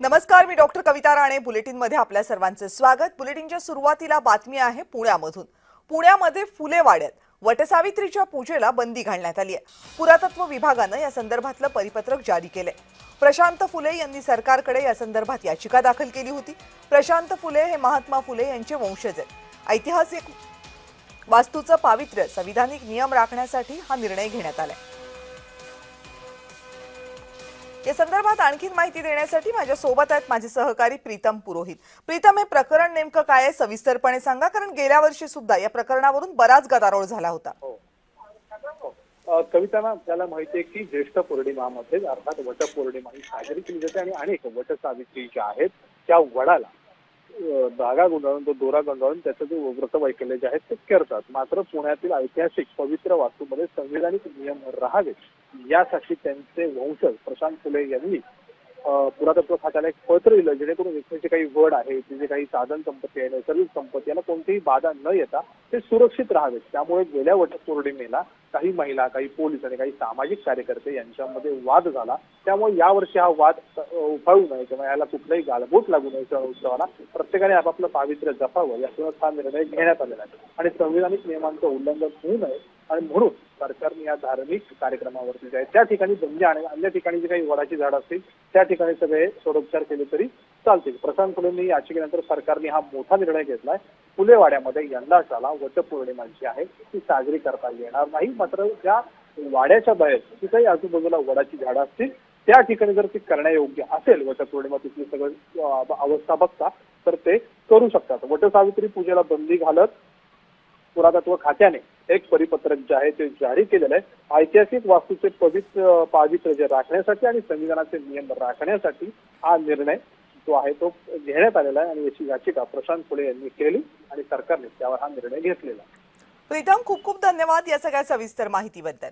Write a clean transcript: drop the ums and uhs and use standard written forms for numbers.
नमस्कार, मी डॉक्टर कविता राणे. बुलेटिनमध्ये आपल्या सर्वांचे स्वागत. बुलेटिनच्या सुरुवातीला बातमी आहे पुण्यामधून. पुण्यामध्ये फुले वाड्यात वटसावित्रीच्या पूजेला बंदी घालण्यात आली आहे. पुरातत्व विभागानं या संदर्भातलं परिपत्रक जारी केलंय. प्रशांत फुले यांनी सरकारकडे या संदर्भात याचिका दाखल केली होती. प्रशांत फुले हे महात्मा फुले यांचे वंशज आहेत. ऐतिहासिक वास्तूचं पावित्र्य संविधानिक नियम राखण्यासाठी हा निर्णय घेण्यात आलाय. या संदर्भात आणखीन माहिती देण्यासाठी माझ्या सोबत आहेत माझे सहकारी प्रीतम पुरोहित. प्रीतम, हे प्रकरण नेमकं काय आहे सविस्तरपणे सांगा, कारण गेल्या वर्षी सुद्धा या प्रकरणावरून बराच गदारोळ झाला होता. कवितांना आपल्याला माहिती आहे की ज्येष्ठ पौर्णिमामध्ये अर्थात वटपौर्णिमा ही साजरी केली जाते आणि अनेक वटसावित्री ज्या आहेत त्या वडाला धागा गुंडाळून तो दोरा गुंडाळून त्याचं जे व्रत वैकल्य जे आहेत ते करतात. मात्र पुण्यातील ऐतिहासिक पवित्र वास्तूमध्ये संविधानिक नियम राहावेत यासाठी त्यांचे वंशज प्रशांत फुले यांनी पुरातत्व खात्याला एक पत्र दिलं, जेणेकरून इथले जे काही वड आहे, जे काही साधन संपत्ती आहे, नैसर्गिक संपत्ती याला कोणतीही बाधा न येता ते सुरक्षित राहावेत. त्यामुळे गेल्या वटपौर्णिमेला काही महिला, काही पोलीस आणि काही सामाजिक कार्यकर्ते यांच्यामध्ये वाद झाला. त्यामुळे यावर्षी हा वाद उफाळू नये किंवा याला कुठलाही गालबोट लागू नये सण उत्सवाला प्रत्येकाने आपापलं पावित्र्य जपावं यातूनच हा निर्णय घेण्यात आलेला आहे. आणि संविधानिक नियमांचं उल्लंघन होऊ नये आणि म्हणून सरकारने या धार्मिक कार्यक्रमावरती जे आहे त्या ठिकाणी बंदी आणि अन्य ठिकाणी जे काही वडाची झाड असतील त्या ठिकाणी सगळे सोडोपचार केले तरी चालतील. प्रशांत फुलेंनी याचिकेनंतर सरकारने हा मोठा निर्णय घेतलाय. फुलेवाड्यामध्ये यंदाच्याला वटपौर्णिमा जी आहे ती साजरी करता येणार नाही. मात्र ज्या वाड्याच्या बाहेर तिथेही आजूबाजूला वडाची झाडं असतील त्या ठिकाणी जर ती करण्यायोग्य असेल, वटपौर्णिमा तिथली सगळं अवस्था बघता, तर ते करू शकतात. वटसावित्री पूजेला बंदी घालत पुरातत्व खात्याने एक परिपत्रक जे आहे ते जारी केलेलं आहे. ऐतिहासिक वास्तूचे पावित्र्य जे राखण्यासाठी आणि संविधानाचे नियम राखण्यासाठी हा निर्णय जो आहे तो घेण्यात आलेला आहे आणि याची याचिका प्रशांत फुले यांनी केली आणि सरकारने त्यावर हा निर्णय घेतलेला आहे. प्रीतम, खूप खूप धन्यवाद या सगळ्या सविस्तर माहितीबद्दल.